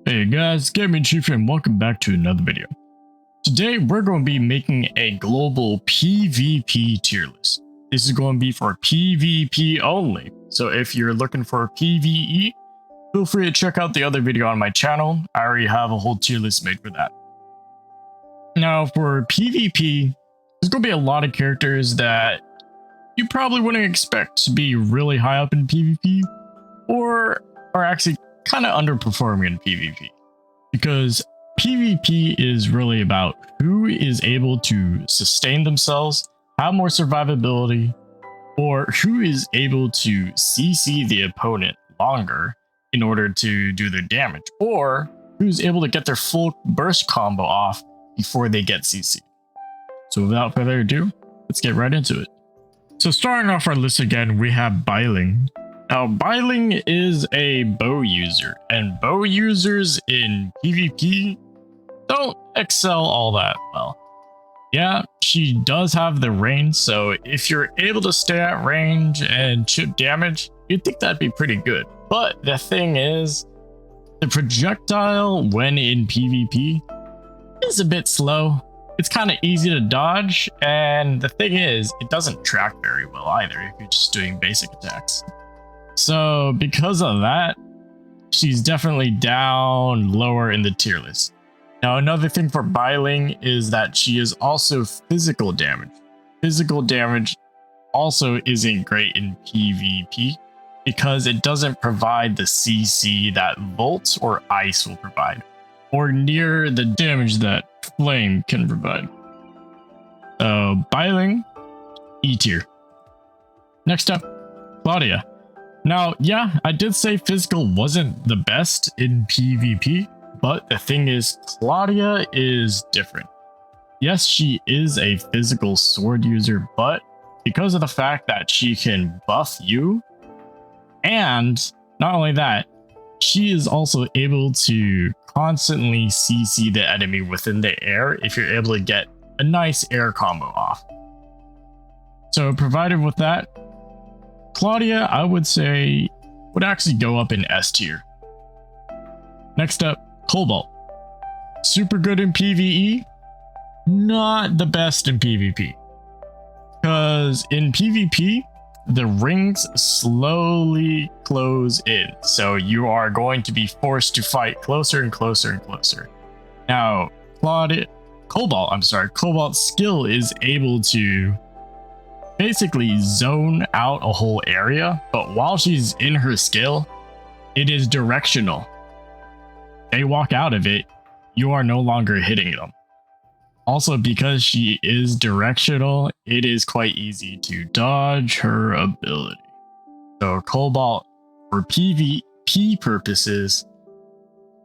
Hey guys, Gaming Chief and welcome back to another video. Today we're going to be making a global PvP tier list. This is going to be for PvP only, so if you're looking for PvE, feel free to check out the other video on my channel. I already have a whole tier list made for that. Now for PvP, there's going to be a lot of characters that you probably wouldn't expect to be really high up in PvP, or are actually kind of underperforming in PvP, because PvP is really about who is able to sustain themselves, have more survivability, or who is able to CC the opponent longer in order to do their damage, or who's able to get their full burst combo off before they get CC. So without further ado, let's get right into it. So starting off our list again, we have Bai Ling. Now, Bai Ling is a bow user, and bow users in PvP don't excel all that well. Yeah, she does have the range, so if you're able to stay at range and chip damage, you'd think that'd be pretty good. But the thing is, the projectile when in PvP is a bit slow. It's kind of easy to dodge, and the thing is, it doesn't track very well either if you're just doing basic attacks. So because of that, she's definitely down lower in the tier list. Now another thing for Bai Ling is that she is also physical damage. Physical damage also isn't great in PvP because it doesn't provide the CC that Volt or Ice will provide, or near the damage that Flame can provide. So Bai Ling, E tier. Next up, Claudia. Now, yeah, I did say physical wasn't the best in PvP, but the thing is, Claudia is different. Yes, she is a physical sword user, but because of the fact that she can buff you, and not only that, she is also able to constantly CC the enemy within the air if you're able to get a nice air combo off. So provided with that, Claudia, I would say, would actually go up in S tier. Next up, Cobalt. Super good in PvE, not the best in PvP. Because in PvP, the rings slowly close in, so you are going to be forced to fight closer and closer and closer. Now, Cobalt's skill is able to basically zone out a whole area, but while she's in her skill, it is directional. They walk out of it, you are no longer hitting them. Also, because she is directional, it is quite easy to dodge her ability. So Cobalt, for PvP purposes,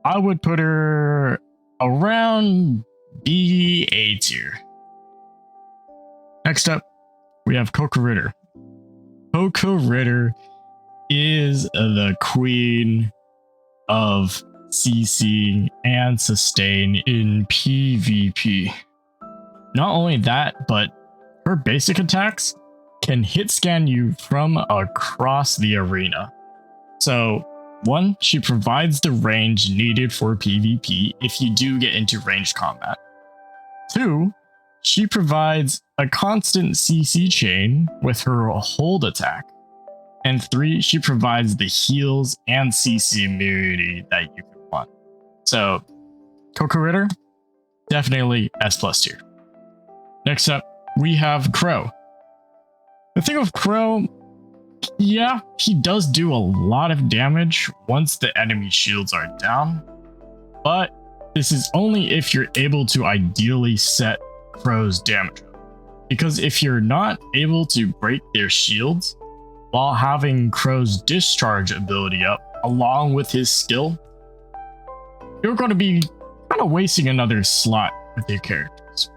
I would put her around B A tier. Next up, we have Coco Ritter. Coco Ritter is the queen of CC and sustain in PvP. Not only that, but her basic attacks can hit scan you from across the arena. So, one, she provides the range needed for PvP if you do get into ranged combat. Two, she provides a constant CC chain with her hold attack. And three, she provides the heals and CC immunity that you could want. So, Coco Ritter, definitely S+ tier. Next up, we have Crow. The thing with Crow, yeah, he does do a lot of damage once the enemy shields are down, but this is only if you're able to ideally set Crow's damage up. Because if you're not able to break their shields while having Crow's discharge ability up along with his skill, you're going to be kind of wasting another slot with your characters.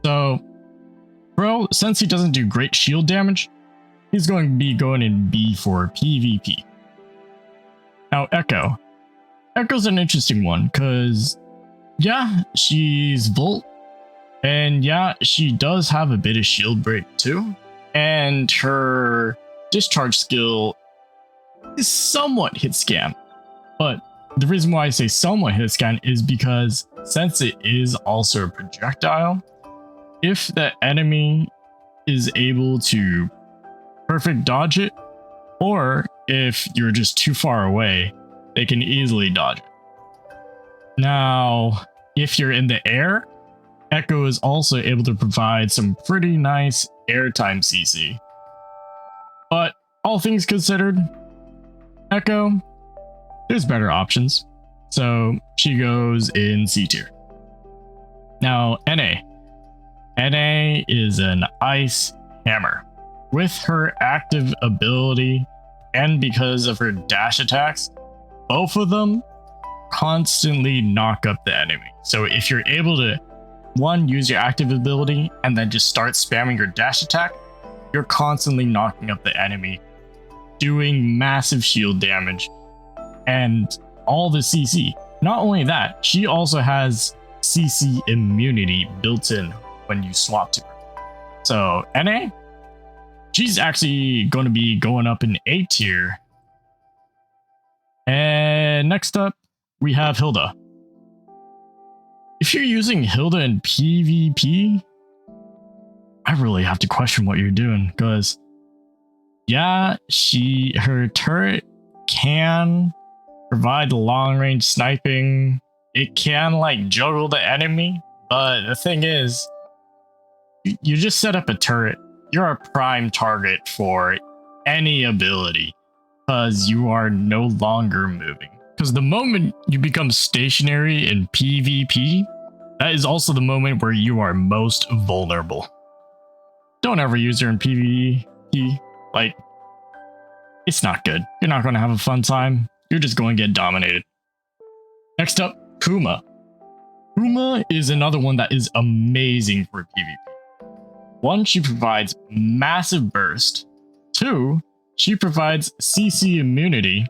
So Crow, since he doesn't do great shield damage, he's going to be going in B for PvP. Now Echo. Echo's an interesting one because, yeah, she's Volt, and yeah, she does have a bit of shield break too, and her discharge skill is somewhat hit scan, but The reason why I say somewhat hit scan is because since it is also a projectile, if the enemy is able to perfect dodge it, or if you're just too far away, they can easily dodge it. Now, if you're in the air, Echo is also able to provide some pretty nice airtime CC. But all things considered, Echo, there's better options. So she goes in C tier. Now, NA. NA is an ice hammer. With her active ability and because of her dash attacks, both of them constantly knock up the enemy. So if you're able to, one, use your active ability and then just start spamming your dash attack, you're constantly knocking up the enemy, doing massive shield damage and all the CC. Not only that, she also has CC immunity built in when you swap to her. So NA, she's actually going to be going up in A tier. And next up, we have Hilda. If you're using Hilda in PvP, I really have to question what you're doing, because yeah, her turret can provide long range sniping. It can like juggle the enemy, but the thing is, you just set up a turret. You're a prime target for any ability because you are no longer moving. Because the moment you become stationary in PvP, that is also the moment where you are most vulnerable. Don't ever use her in PvE. Like, it's not good. You're not going to have a fun time. You're just going to get dominated. Next up, Huma. Huma is another one that is amazing for PvP. One, she provides massive burst. Two, she provides CC immunity.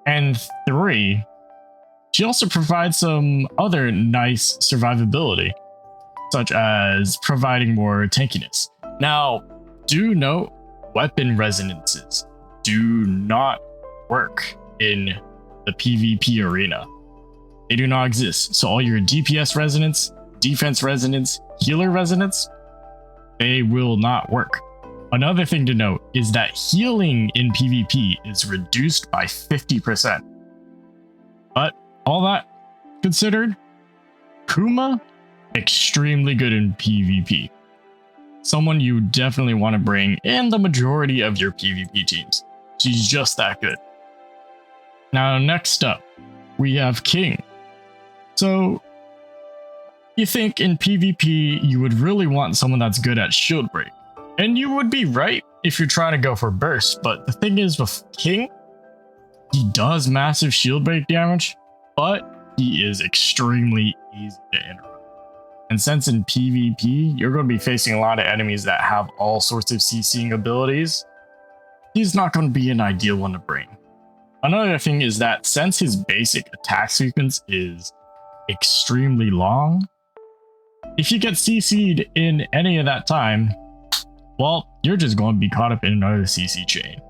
And three, she also provides some other nice survivability, such as providing more tankiness. Now, do note, weapon resonances do not work in the PvP arena. They do not exist. So all your DPS resonance, defense resonance, healer resonance, they will not work. Another thing to note is that healing in PvP is reduced by 50%. But all that considered, Huma, extremely good in PvP. Someone you definitely want to bring in the majority of your PvP teams. She's just that good. Now, next up, we have King. So, you think in PvP you would really want someone that's good at shield break. And you would be right if you're trying to go for burst, but the thing is with King, he does massive shield break damage, but he is extremely easy to interrupt. And since in PvP, you're going to be facing a lot of enemies that have all sorts of CCing abilities, he's not going to be an ideal one to bring. Another thing is that since his basic attack sequence is extremely long, if you get CC'd in any of that time, well, you're just going to be caught up in another CC chain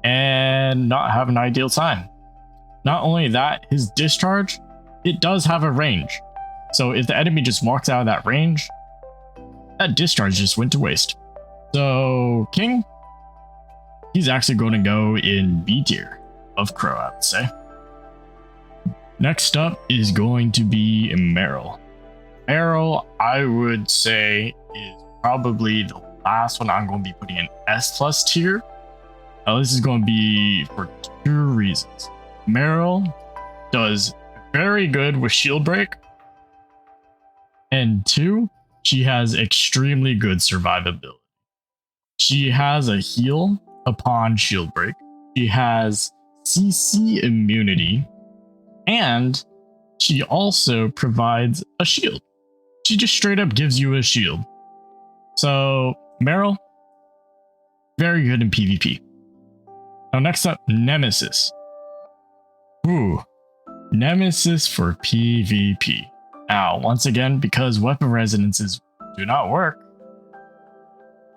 and not have an ideal time. Not only that, his discharge, it does have a range. So if the enemy just walks out of that range, that discharge just went to waste. So King, he's actually going to go in B tier of Crow, I would say. Next up is going to be Meryl. Meryl, I would say, is probably the last one I'm going to be putting in S+ tier. Now, this is going to be for two reasons. Meryl does very good with shield break. And two, she has extremely good survivability. She has a heal upon shield break. She has CC immunity. And she also provides a shield. She just straight up gives you a shield. So, Meryl, very good in PvP. Now, next up, Nemesis. Ooh, Nemesis for PvP. Now, once again, because weapon resonances do not work,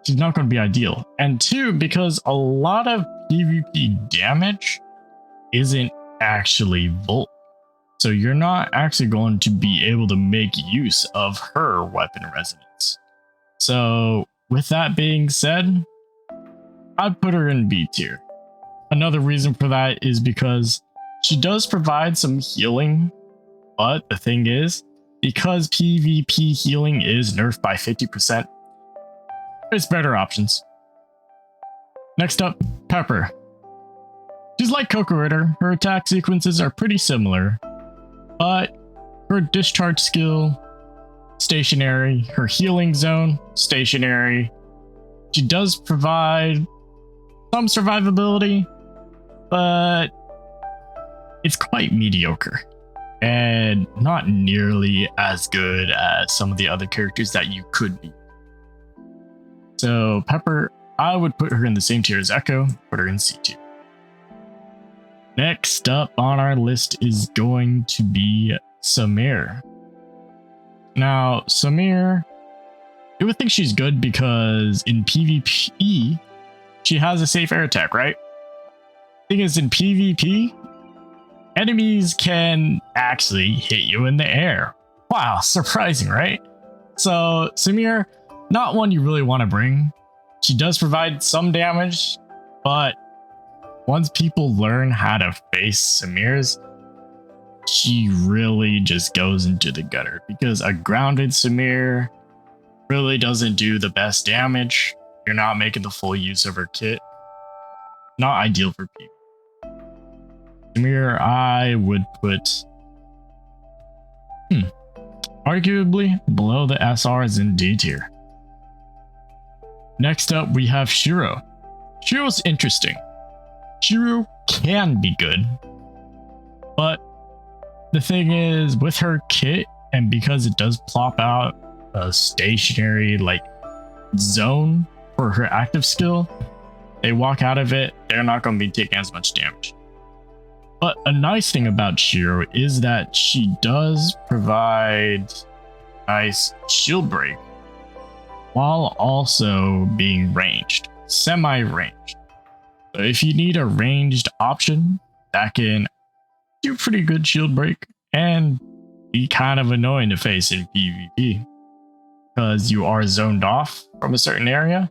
she's not going to be ideal. And two, because a lot of PvP damage isn't actually volt. So you're not actually going to be able to make use of her weapon resonance. So with that being said, I'd put her in B tier. Another reason for that is because she does provide some healing, but the thing is, because PvP healing is nerfed by 50%, there's better options. Next up, Pepper. She's like Coco Ritter, her attack sequences are pretty similar, but her discharge skill, stationary, her healing zone, stationary. She does provide some survivability, but it's quite mediocre and not nearly as good as some of the other characters that you could be. So Pepper, I would put her in the same tier as Echo, put her in C tier. Next up on our list is going to be Samir. Now, Samir, you would think she's good because in PvP, she has a safe air attack, right? Thing is, in PvP, enemies can actually hit you in the air. Wow, surprising, right? So Samir, not one you really want to bring. She does provide some damage, but once people learn how to face Samir's, she really just goes into the gutter because a grounded Samir really doesn't do the best damage. You're not making the full use of her kit. Not ideal for people. Samir, I would put arguably below the SRs in D tier. Next up, we have Shiro. Shiro's interesting. Shiro can be good, but the thing is, with her kit, and because it does plop out a stationary zone for her active skill, they walk out of it, they're not going to be taking as much damage. But a nice thing about Shiro is that she does provide nice shield break while also being ranged, semi-ranged. So if you need a ranged option that can do pretty good shield break and be kind of annoying to face in PvP because you are zoned off from a certain area,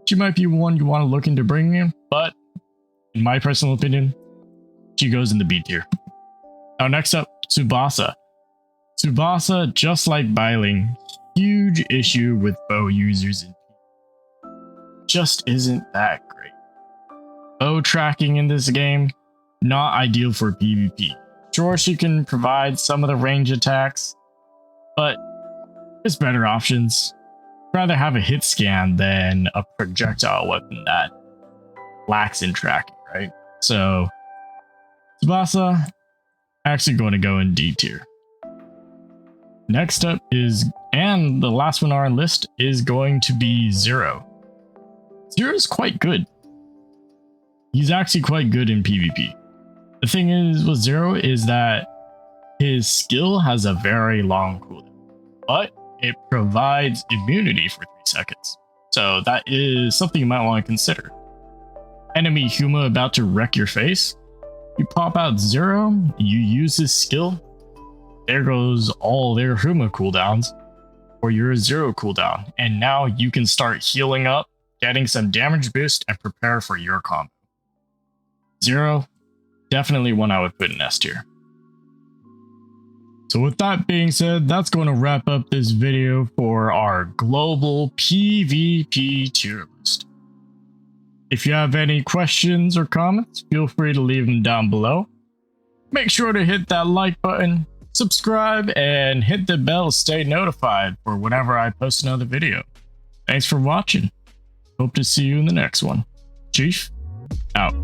she might be one you want to look into bringing in, but in my personal opinion, she goes in the B tier. Now next up, Tsubasa. Tsubasa, just like Bai Ling, huge issue with bow users in PvP. Just isn't that great. Bow tracking in this game, not ideal for PvP. Sure, she can provide some of the range attacks, but there's better options. I'd rather have a hit scan than a projectile weapon that lacks in tracking, right? So Tsubasa, actually going to go in D tier. Next up is, and the last one on our list, is going to be Zero. Zero's quite good. He's actually quite good in PvP. The thing is with Zero is that his skill has a very long cooldown, but it provides immunity for 3 seconds. So that is something you might want to consider. Enemy Huma about to wreck your face, you pop out Zero, you use his skill, there goes all their Huma cooldowns, or your Zero cooldown, and now you can start healing up, getting some damage boost, and prepare for your combo. Zero, definitely one I would put in S tier. So with that being said, that's going to wrap up this video for our global PvP tier list. If you have any questions or comments, feel free to leave them down below. Make sure to hit that like button, subscribe, and hit the bell to stay notified for whenever I post another video. Thanks for watching. Hope to see you in the next one. Chief, out.